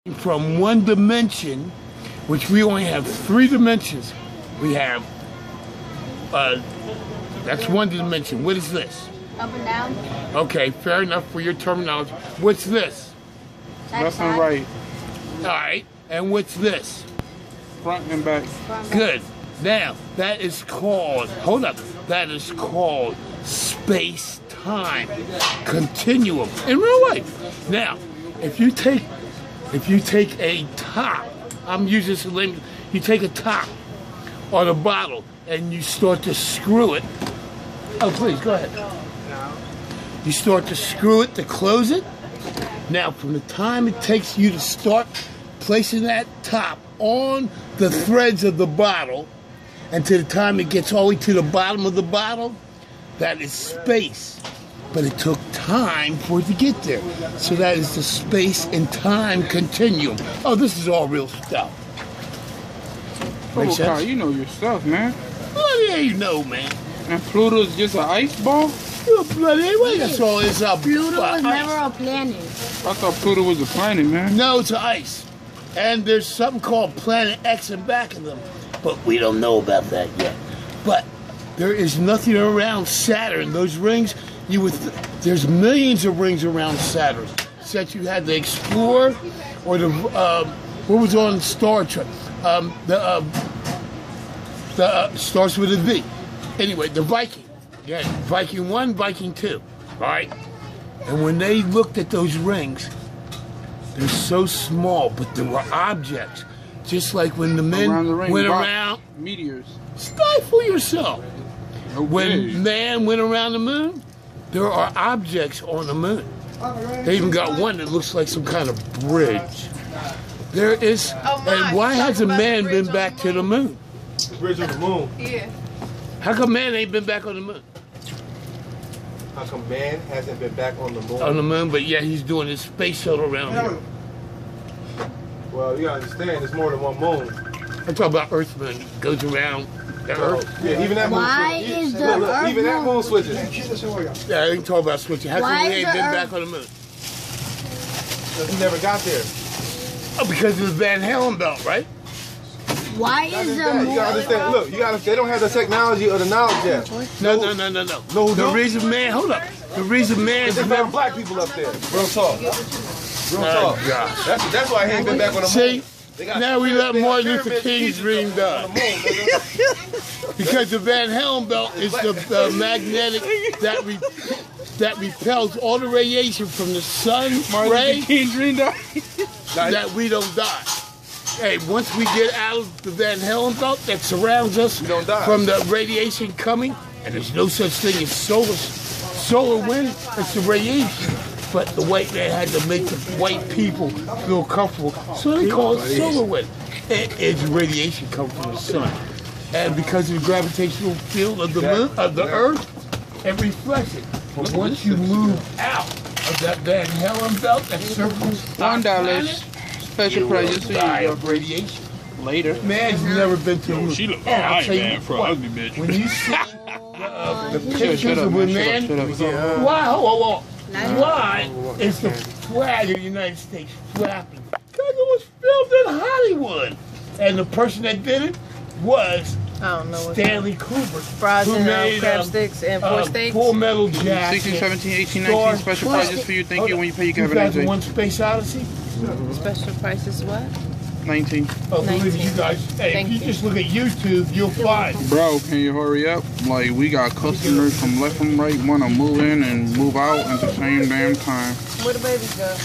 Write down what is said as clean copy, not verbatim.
from one dimension, which we only have 3 dimensions. We have, that's one dimension. What is this? Up and down. Okay, fair enough for your terminology. What's this? Left and right. All right, and what's this? Front and back. Good. Now, that is called, hold up, that is called space-time continuum in real life. Now, if you take a top, I'm using this language, you take a top on a bottle and you start to screw it. Oh, please, go ahead. You start to screw it to close it. Now, from the time it takes you to start placing that top on the threads of the bottle and to the time it gets all the way to the bottom of the bottle, that is space. But it took time for it to get there. So that is the space and time continuum. Oh, this is all real stuff. Make sense? You know your stuff, man. Bloody you know, man. And Pluto's just an ice ball? You're bloody anyway. That's all it's up. Pluto was never a planet. I thought Pluto was a planet, man. No, it's ice. And there's something called Planet X in back of them. But we don't know about that yet. But there is nothing around Saturn. Those rings, there's millions of rings around Saturn. Since you had the Explorer or the what was on Star Trek? Starts with a V. Anyway, the Viking. Yeah, Viking 1, Viking 2. All right? And when they looked at those rings, they're so small, but there were objects. Just like when the men went around. Meteors. Stifle yourself. Okay. When man went around the moon, there are objects on the moon. They even got one that looks like some kind of bridge. There is, and why hasn't man been back to the moon? Bridge on the moon. Yeah. How come man ain't been back on the moon? How come man hasn't been back on the moon? On the moon, but yeah, he's doing his space shuttle around here. Well, you gotta understand, there's more than one moon. I'm talking about Earth moon. It goes around the Earth. Yeah, even that moon. Why is the Earth even that moon switches. Yeah, I ain't talking about switching. How come we ain't been back on the moon? Because he never got there. Oh, because of the Van Halen belt, right? Why is the You gotta understand. Look, they don't have the technology or the knowledge yet. No. No, The reason man, hold up. The reason man's There's never. never black people up there. Real talk. Real Oh, talk. gosh. That's why he ain't been back on the moon. See, They got now we let they got Martin Luther pyramid King's pieces dream on die. the moon, nigga. Because the Van Halen belt is the magnetic that repels all the radiation from the sun ray that we don't die. Hey, once we get out of the Van Halen belt that surrounds us We don't die. from the radiation coming, and there's no such thing as solar wind, it's the radiation. But the white man had to make the white people feel comfortable, so they call it solar wind. It's radiation coming from the sun. And because of the gravitational field of the moon, of the Earth, it reflects it. But once you move out of that Van Halen belt that circles $1 special prices for die you of radiation. later. Man's never been to the moon. She look And I'll alright, tell you man, for an what, ugly bitch. when you see the pictures of when man, Shut up. why is the flag of the United States flapping? Because it was filmed in Hollywood. And the person that did it was I don't know what Stanley Kubrick, fries who and made crab sticks and pork steaks. Full Metal Jacket, 16, 17, 18, 19 special prices for you. Thank you. When you pay, you can have an 2001 Space Odyssey. Special prices what? 19. Oh, believe 19. you guys. Hey, Thank if you you. just look at YouTube, you'll find. Bro, can you hurry up? Like, we got customers from left and right want to move in and move out at the same damn time. Where the babies go?